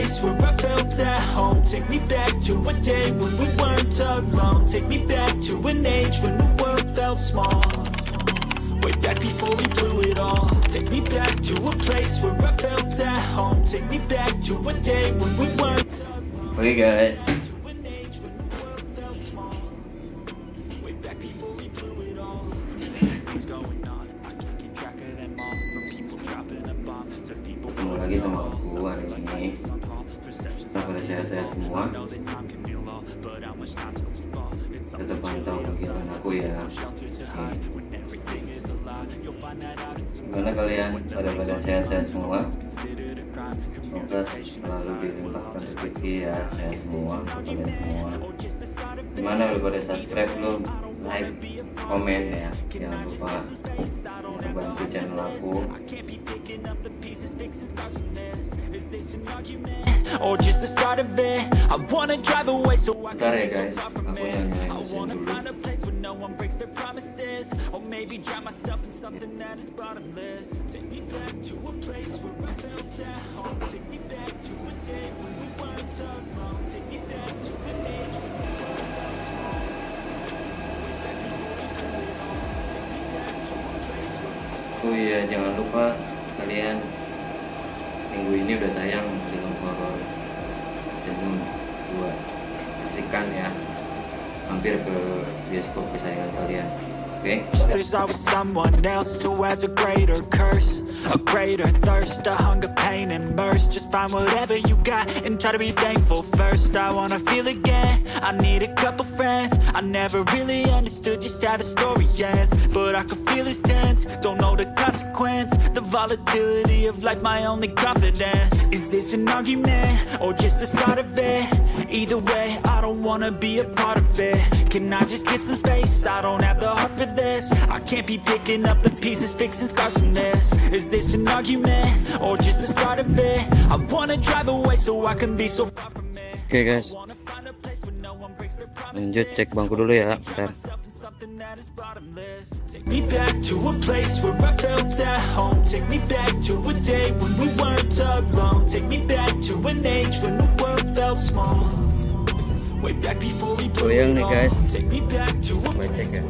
place where I felt at home. Take me back to a day when we weren't alone. Take me back to an age when the world felt small. Way back before we blew it all. Take me back to a place where I felt at home. Take me back to a day when we weren't alone. Okay guys. Ketemu lagi sama aku hari ini. Semoga sehat-sehat semua. Tetap pantau kegiatan aku ya. Gimana kalian? Pada sehat-sehat semua. Semoga selalu dilimpahkan rezeki ya, sehat semua kalian semua. Gimana udah pada subscribe belum? Like, komen ya. Jangan lupa bantu channel aku. Bentar ya guys, aku nyanyiin mesin dulu. Oh iya, jangan lupa kalian minggu ini udah tayang film horor dan buat saksikan ya, mampir ke bioskop kesayangan kalian. Okay. There's always someone else who has a greater curse, a greater thirst, a hunger, pain, and mercy. Just find whatever you got and try to be thankful first. I wanna feel again, I need a couple friends. I never really understood just how the story ends, but I can feel it's tense, don't know the consequence. The volatility of life, my only confidence. Is this an argument, or just the start of it? Either way, I don't wanna be a part of it. Can I just get some space? I don't have the heart for this. I can't be picking up the pieces, fixing scars from this. Is this an argument, or just the start of it? I wanna drive away so I can be so far from it. Oke guys, lanjut cek bangku dulu ya, bentar. Take me back to a place where I felt at home. Take me back to a day when we weren't alone. Take me back to an age when the world felt small. Way back before we blew it all. Guys. Take me back to a place ya.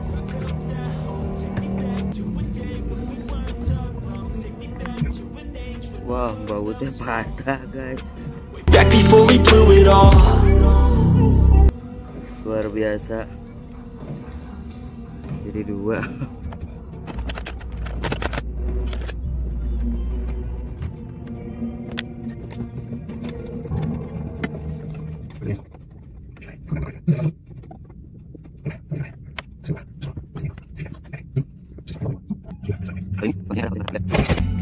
Wah, bautnya patah guys. Back before we blew it all. Luar biasa. Jadi dua.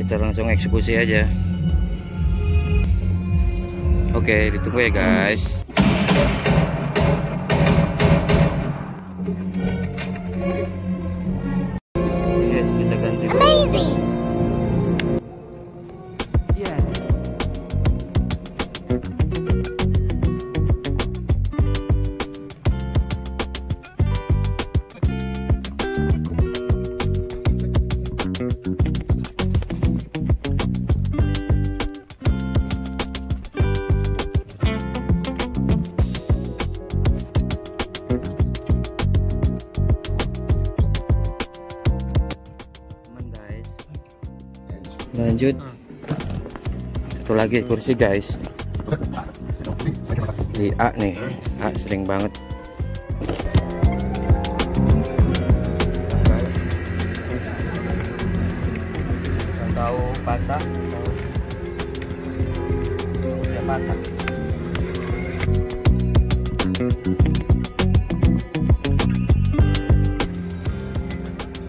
Kita langsung eksekusi aja. Oke, ditunggu ya guys. Yes, kita ganti. Amazing. Yeah. Lanjut, satu lagi kursi guys, di A nih, A sering banget. Tahu patah, ya patah.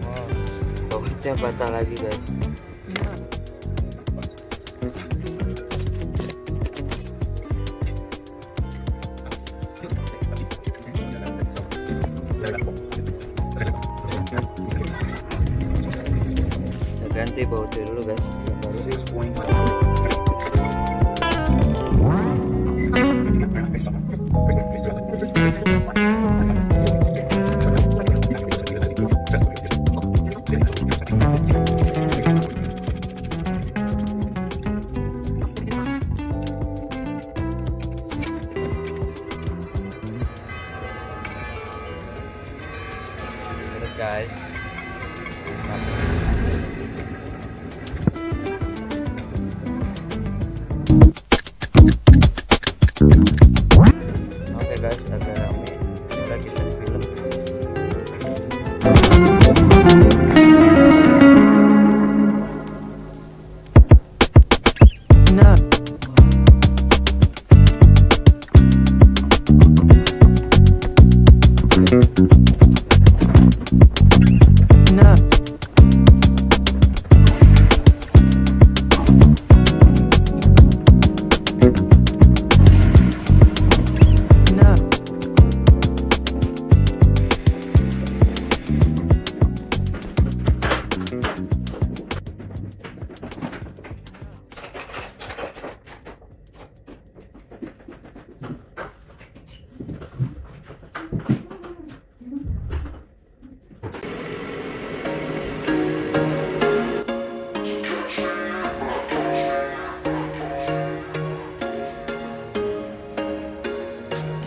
Wow, bautnya patah lagi guys. Ganti bautnya dulu guys. guys. Oke guys, agak rame. Kita film.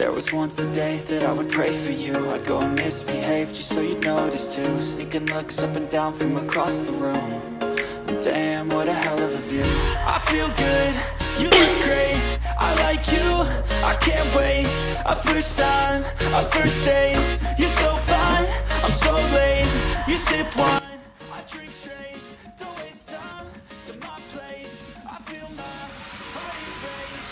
There was once a day that I would pray for you. I'd go and misbehave just so you'd notice too. Sneaking looks up and down from across the room. And damn, what a hell of a view. I feel good, you look great, I like you, I can't wait. A first time, a first date. You're so fine, I'm so late. You sip wine, I drink straight. Don't waste time to my place. I feel my heart erase.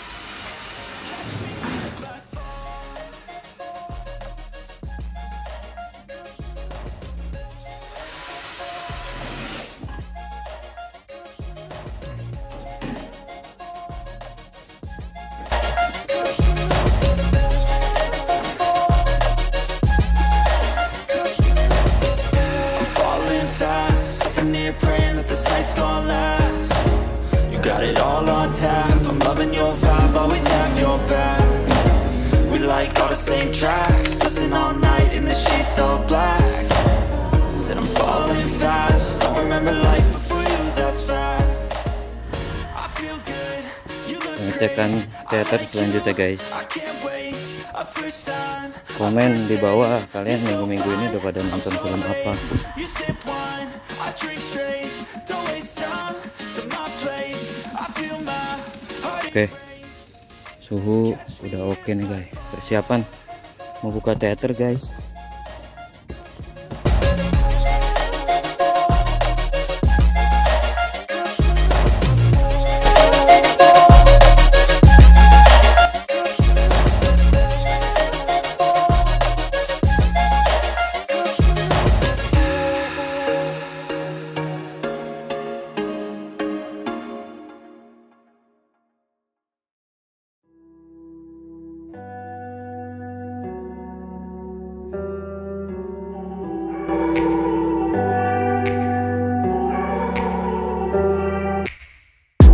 Praying that this night's gonna last. You got it all on tap, I'm loving your vibe, always have your back. We like all the same tracks, listen all night in the sheets all black. Said I'm falling fast, don't remember life before you, that's fact. I feel good, you look great, teater selanjutnya guys. I can't wait. A first time, Komen di bawah kalian minggu-minggu ini udah pada nonton film apa. you sip wine, I drink straight. Don't waste time to my place. I feel my heart. Oke, suhu udah oke nih guys. Persiapan mau buka teater guys.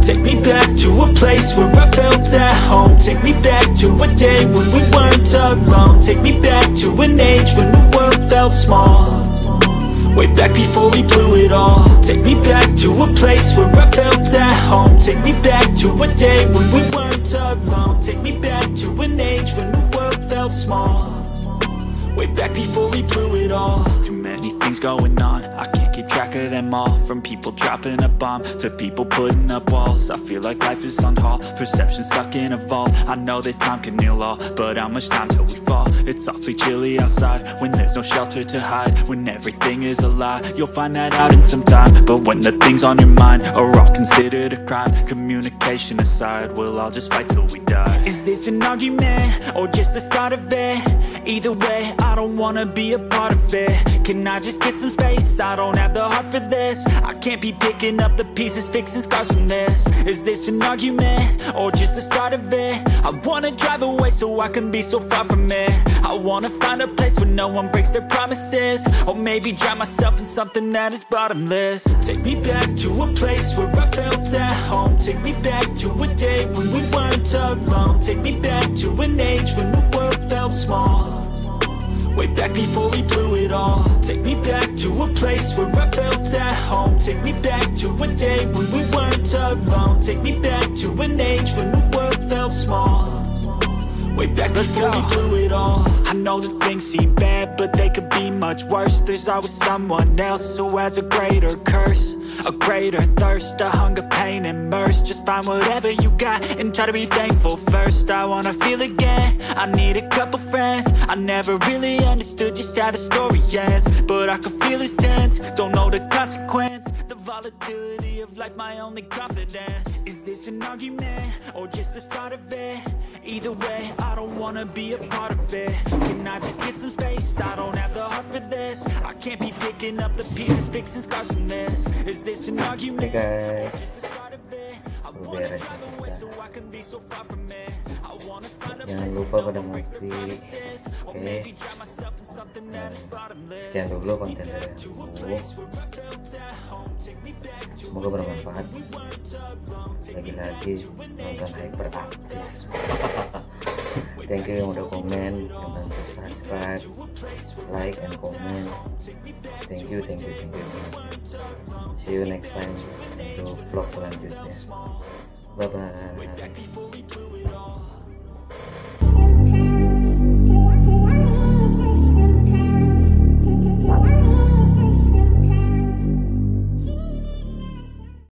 Take me back to a place where I felt at home. Take me back to a day when we weren't alone. Take me back to an age when the world felt small. Way back before we blew it all. Take me back to a place where I felt at home. Take me back to a day when we weren't alone. Take me back to an age when the world felt small. Way back before we blew it all. Too many things going on, I can't keep track of them all. From people dropping a bomb to people putting up walls. I feel like life is on hold, perception stuck in a vault. I know that time can heal all, but how much time till we fall? It's awfully chilly outside, when there's no shelter to hide. When everything is a lie, you'll find that out in some time. But when the things on your mind are all considered a crime, communication aside, we'll all just fight till we die. Is this an argument, or just the start of it? Either way, I don't wanna be a part of it. Can I just get some space? I don't have the heart for this. I can't be picking up the pieces, fixing scars from this. Is this an argument, or just the start of it? I wanna drive away so I can be so far from it. I wanna find a place where no one breaks their promises. Or maybe drown myself in something that is bottomless. Take me back to a place where I felt at home. Take me back to a day when we weren't alone. Take me back to an age when the world felt small. Way back before we blew it all. Take me back to a place where I felt at home. Take me back to a day when we weren't alone. Take me back to an age when the world felt small. Way back before we blew it all. I know that things seem bad, but they could be much worse. There's always someone else who has a greater curse, a greater thirst, a hunger, pain, and mercy. Just find whatever you got and try to be thankful first. I wanna feel again, I need a couple friends. I never really understood just how the story ends, but I can feel it's tense, don't know the consequence. The volatility of life, my only confidence. Is this an argument, or just the start of it? Either way, I don't wanna be a part of it. Can I just get some space? I don't have the heart for this. I can't be picking up the pieces, fixing scars from this. Is this an argument? Guys, beres. Jangan lupa pada mati. Oke. Sekian dulu konten dari aku. Semoga bermanfaat. Lagi-lagi nonton hyperaktif. Thank you yang udah komen, yang bantu subscribe, like, and comment. Thank you. See you next time untuk vlog selanjutnya. Bye bye.